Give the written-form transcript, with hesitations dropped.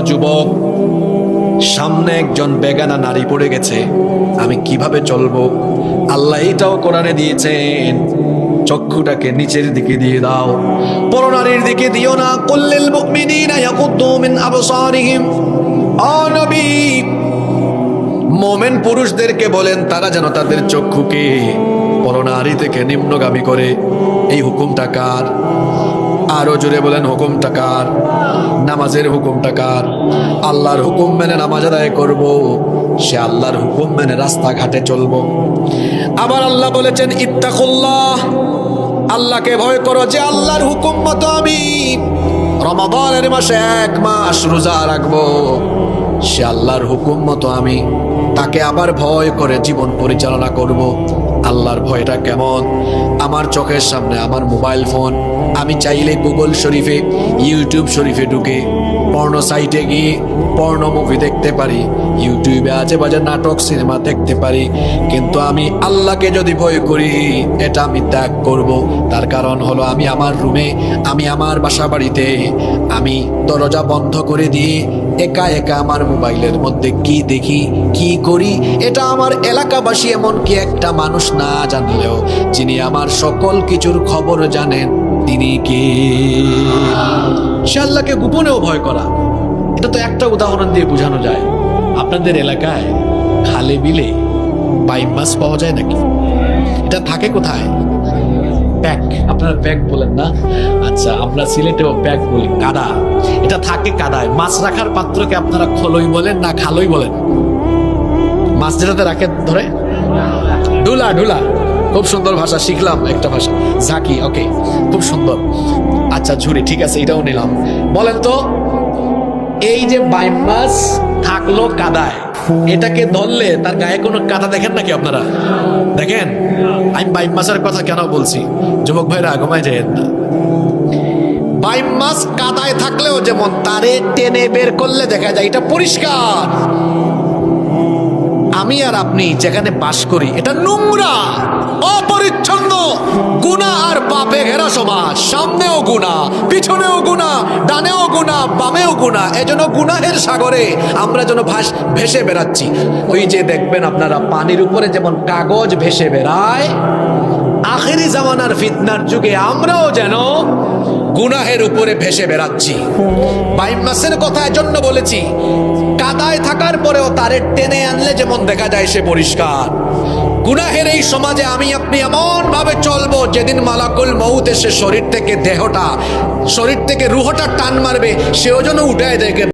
যুবক, সামনে একজন বেগানা নারী পড়ে গেছে, আমি কিভাবে চলবো? আল্লাহ এটাও কোরআনে দিয়েছেন, চক্ষুটাকে নিচের দিকে দিয়ে দাও, পরনারীর দিকে দিও না। কুল্লিল মুমিনিনা ইয়াকুদ্দু মিন আবসারিহিম। ও নবী, মোমেন পুরুষদেরকে বলেন তারা যেন তাদের চক্ষুকে পরনারী থেকে নিম্নগামী করে। এই হুকুমটা কার? আরো জোরে বলেন, হুকুমটা কার? নামাজের হুকুমটা কার? আল্লাহর হুকুম মেনে নামাজ আদায় করব, সে আল্লাহর হুকুম মেনে রাস্তাঘাটে চলবো। আবার আল্লাহ বলেছেন ইত্তাকুল্লাহ, আল্লাহকে ভয় করো, যে আল্লাহর হুকুম মতো আমি রমাদানের মাসে 1 মাস রোজা রাখবো, সে আল্লাহর হুকুম মতো আমি তাকে আবার ভয় করে জীবন পরিচালনা করব। আল্লাহর ভয়টা কেমন? আমার চোখের সামনে আমার মোবাইল ফোন, আমি চাইলে গুগল শরীফে, ইউটিউব শরীফে ঢুকে পর্ণ সাইটে গিয়ে পর্ণ মুভি দেখতে পারি, ইউটিউবে আজে বাজে নাটক সিনেমা দেখতে পারি, কিন্তু আমি আল্লাহকে যদি ভয় করি এটা আমি ত্যাগ করব। তার কারণ হলো আমি আমার রুমে, আমি আমার বাসা বাড়িতে আমি দরজা বন্ধ করে দিয়ে একা একা আমার মোবাইলের মধ্যে কি দেখি, কি করি, এটা আমার এলাকাবাসী এমনকি একটা মানুষ না জানলেও যিনি আমার সকল কিছুর খবর জানেন তিনি কে? সে আল্লাহকে গোপনেও ভয় করা। এটা তো একটা উদাহরণ দিয়ে বোঝানো যায়। আপনাদের এলাকায় খালে বিলে বাইম মাছ পাওয়া যায় নাকি? এটা থাকে কোথায়? প্যাক। আপনারা প্যাক বলেন না? আচ্ছা, আমরা সিলেটেও প্যাক বলি। কাদা, এটা থাকে কাদায়। মাছ রাখার পাত্রকে আপনারা খলই বলেন না খালই বলেন? মাছ যেটাতে রাখে ধরে, ডুলা। ডুলা, খুব সুন্দর ভাষা শিখলাম, একটা ভাষা ঝাঁকি। ওকে, খুব সুন্দর। আচ্ছা, ঝুড়ি, ঠিক আছে, এটাও নিলাম। বলেন তো, এই যে বাইম মাছ থাকলো কাদায়, এটাকে ধরলে তার গায়ে কোনো কাদা দেখেন নাকি আপনারা? দেখেন? আমি বাইম মাছের কথা কেন বলছি, যুবক ভাইরা ঘুমায় যায়েন না। বাইম মাছ কাদায় থাকলেও যেমন তারে টেনে বের করলে দেখা যায় এটা পরিষ্কার। আমি আর আপনি যেখানে বাস করি এটা নোংরা, অপরিচ্ছন্ন, গুনাহ আর পাপে ঘেরা সমাজ। সামনেও গুনাহ, পিছনেও গুনাহ, ডানেও গুনাহ, বামেও গুনাহ। এজন্য গুনাহের সাগরে আমরা যেন ভেসে বেড়াচ্ছি। ওই যে দেখবেন আপনারা পানির উপরে যেমন কাগজ ভেসে বেড়ায়, আখেরি জামানার ফিতনার যুগে আমরাও যেন গুনাহের উপরে ভেসে বেড়াচ্ছি। বাইম মাছের কথা এজন্য বলেছি, কাদায় থাকার পরেও তারে টেনে আনলে যেমন দেখা যায় সে পরিষ্কার। গুনাহের এই সমাজে আমি আপনি এমন ভাবে চলবো, যেদিন মালাকুল মউত এসে শরীর থেকে রুহটা টান মারবে, সেও যেন উঠায় দেখে